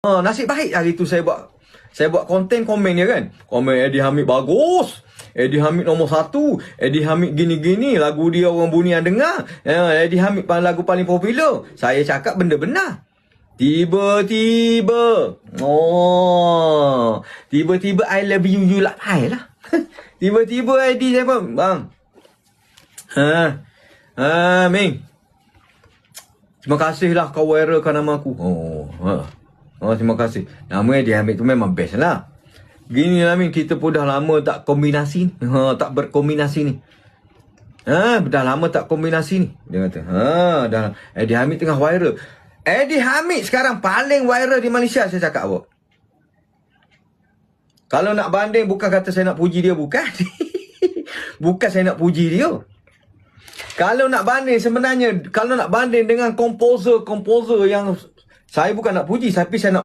Nasib baik hari tu saya buat konten, komen dia kan. Komen Eddie Hamid bagus. Eddie Hamid nombor 1. Eddie Hamid gini-gini. Lagu dia orang bunian dengar. Eddie Hamid lagu paling popular. Saya cakap benda benar. Tiba-tiba I love you, you like I lah. Tiba-tiba Eddie saya pun, bang. Ming. Terima kasihlah kau viralkan nama aku. Terima kasih. Nama Eddie Hamid tu memang best lah. Gini lah Min, kita pun dah lama tak kombinasi ni. Tak berkombinasi ni. Dah lama tak kombinasi ni. Dia kata, dah. Eddie Hamid tengah viral. Eddie Hamid sekarang paling viral di Malaysia, saya cakap awak. Kalau nak banding, bukan kata saya nak puji dia, bukan. Bukan saya nak puji dia. Kalau nak banding sebenarnya, kalau nak banding dengan komposer yang saya bukan nak puji, tapi saya nak